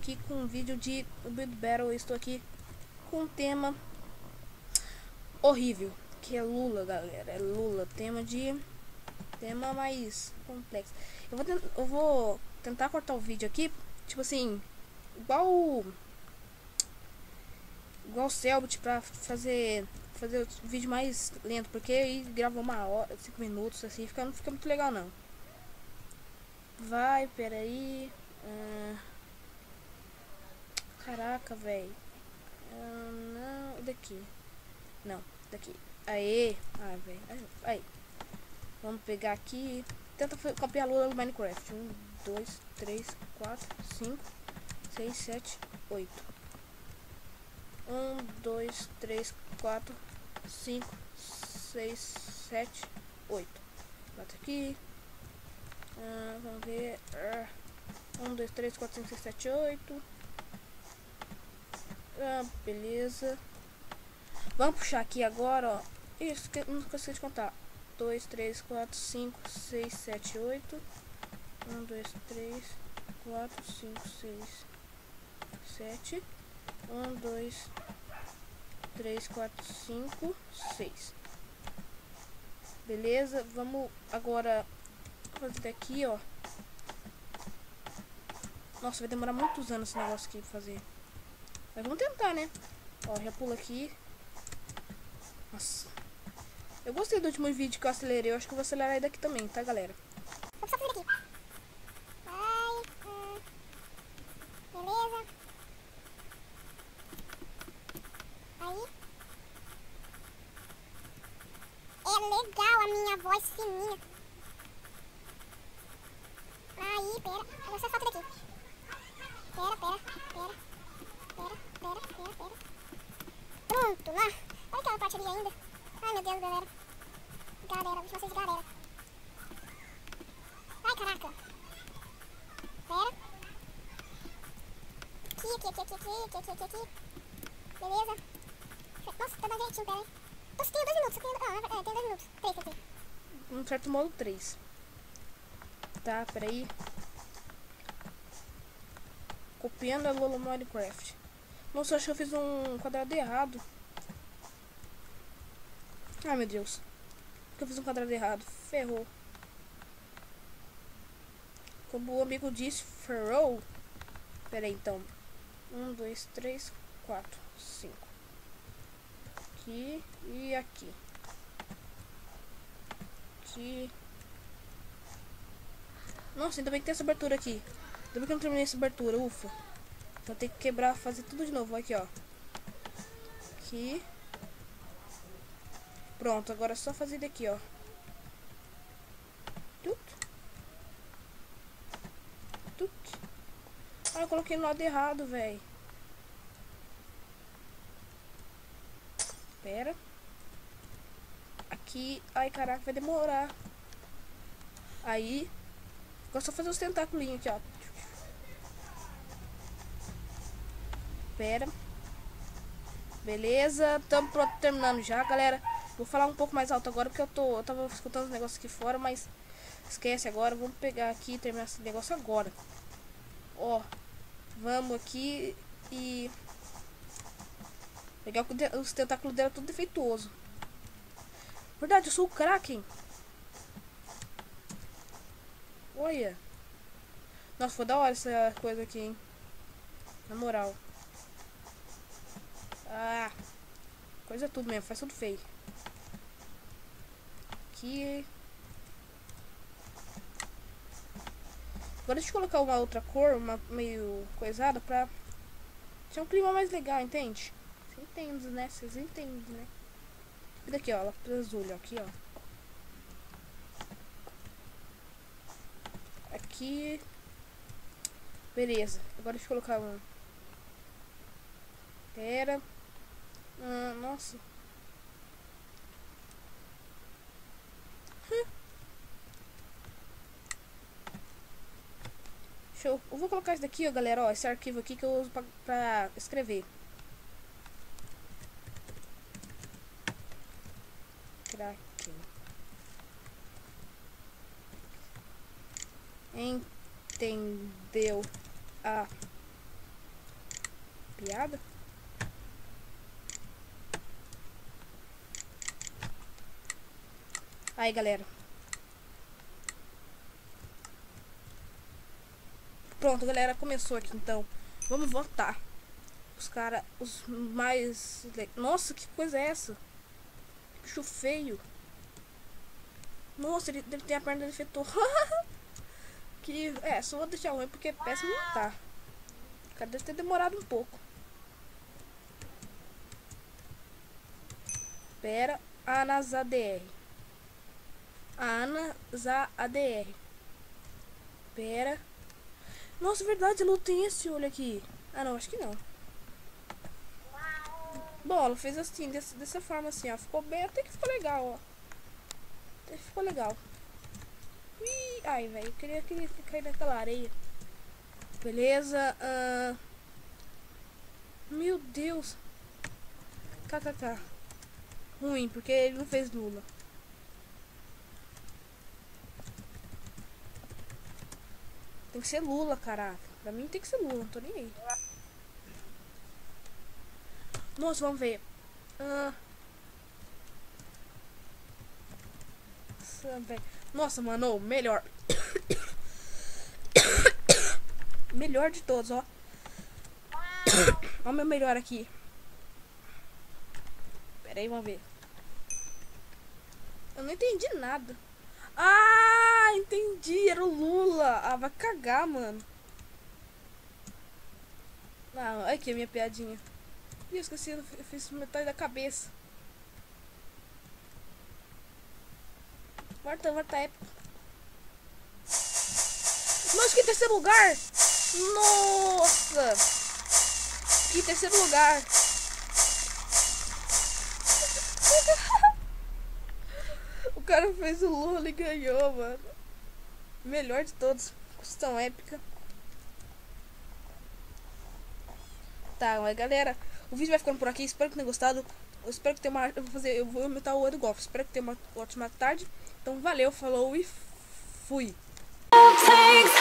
aqui com um vídeo de Build Battle. Eu estou aqui com um tema horrível, que é Lula, galera. É Lula, tema mais complexo. Eu vou tentar cortar o vídeo aqui, tipo assim, igual o Selbit, pra fazer o vídeo mais lento, porque aí gravou 1 hora, 5 minutos, assim, não fica muito legal não. Vai, peraí. Caraca, velho. Não, daqui. Não, daqui. Aê. Ai, velho. Aí. Vamos pegar aqui. Tenta copiar a Lula do Minecraft. 1, 2, 3, 4, 5, 6, 7, 8. 1, 2, 3, 4, 5, 6, 7, 8. Bota aqui. Vamos ver. 1, 2, 3, 4, 5, 6, 7, 8. Beleza. Vamos puxar aqui agora, ó. Isso, que não consegui de contar. 2, 3, 4, 5, 6, 7, 8. 1, 2, 3, 4, 5, 6, 7. 1, 2, 3, 4, 5, 6. Beleza, vamos agora fazer daqui, ó. Nossa, vai demorar muitos anos esse negócio aqui pra fazer. Mas vamos tentar, né? Ó, já pula aqui. Nossa. Eu gostei do último vídeo que eu acelerei. Eu acho que eu vou acelerar daqui também, tá, galera? Vou só fazer daqui. Vai. Beleza. Aí. É legal a minha voz fininha. Aí, pera. Agora só falta daqui. Pera. Pronto, né? Olha aquela parte ali ainda. Ai, meu Deus, galera. Galera, vou chamar vocês de galera. Ai, caraca. Pera. Aqui. Beleza. Nossa, tá dando jeitinho, pera aí. Nossa, tem 2 minutos. Tem 2 minutos. 3, quer dizer. Um certo modo 3. Tá, peraí. Copiando a Lula Minecraft. Nossa, acho que eu fiz um quadrado errado. Ai, meu Deus. Acho que eu fiz um quadrado errado. Ferrou. Como o amigo disse, ferrou. Pera aí, então. 1, 2, 3, 4, 5. Aqui e aqui. Aqui. Nossa, ainda bem que tem essa abertura aqui. Ainda bem que eu não terminei essa abertura, ufa. Vou ter que quebrar, fazer tudo de novo. Aqui, ó. Aqui. Pronto, agora é só fazer daqui, ó. Ah, eu coloquei no lado errado, velho. Pera. Aqui. Ai, caraca, vai demorar. Aí. Agora é só fazer os tentáculos aqui, ó. Pera. Beleza. Tamo pronto, terminando já, galera. Vou falar um pouco mais alto agora, porque eu tava escutando os negócios aqui fora, mas esquece agora. Vamos pegar aqui e terminar esse negócio agora. Ó. Vamos aqui e pegar os tentáculos dela tudo defeituoso. Verdade, eu sou o Kraken. Olha. Nossa, foi da hora essa coisa aqui, hein? Na moral. Ah. Coisa tudo mesmo, faz tudo feio. Aqui. Agora deixa eu colocar uma outra cor, uma meio coisada, pra ter um clima mais legal, entende? Você entende, né? Vocês entendem, né? E daqui, ó, lápis azul, ó, aqui, ó. Aqui. Beleza. Agora deixa eu colocar um. Pera. Nossa. Eu vou colocar isso daqui, ó, galera, ó, esse arquivo aqui que eu uso pra escrever. Kraken. Entendeu a Piada. Aí, galera. Pronto, galera. Começou aqui, então. Vamos votar. Os caras, os mais... Nossa, que coisa é essa? Que bicho feio. Nossa, ele tem a perna defeituosa. Que... só vou deixar ruim porque é péssimo não tá. Cara, deve ter demorado um pouco. Pera, AnaZADR. AnaZADR. Pera. Nossa, verdade, ela não tem esse olho aqui. Ah, não, acho que não. Bom, ela fez assim, dessa forma assim, ó. Ficou bem, até que ficou legal, ó. Até que ficou legal. Ih, ai, velho, eu queria cair naquela areia. Beleza, meu Deus. KKK. Ruim, porque ele não fez Lula. Tem que ser Lula, caraca. Pra mim tem que ser Lula, não tô nem aí. Nossa, vamos ver. Nossa, mano, melhor. Melhor de todos, ó. Olha o meu melhor aqui. Pera aí, vamos ver. Eu não entendi nada. Ah, entendi. Era o Lula. Ah, vai cagar, mano. Ah, aqui a minha piadinha. Ih, eu esqueci, eu fiz metade da cabeça. Morta épica. Nossa, que terceiro lugar! Nossa! Que terceiro lugar! O cara fez o Lula e ganhou, mano. Melhor de todos. Questão épica. Tá, mas galera, o vídeo vai ficando por aqui. Espero que tenham gostado. Eu espero que tenha uma... Eu vou aumentar o olho do golfe. Espero que tenha uma ótima tarde. Então valeu, falou e fui. Takes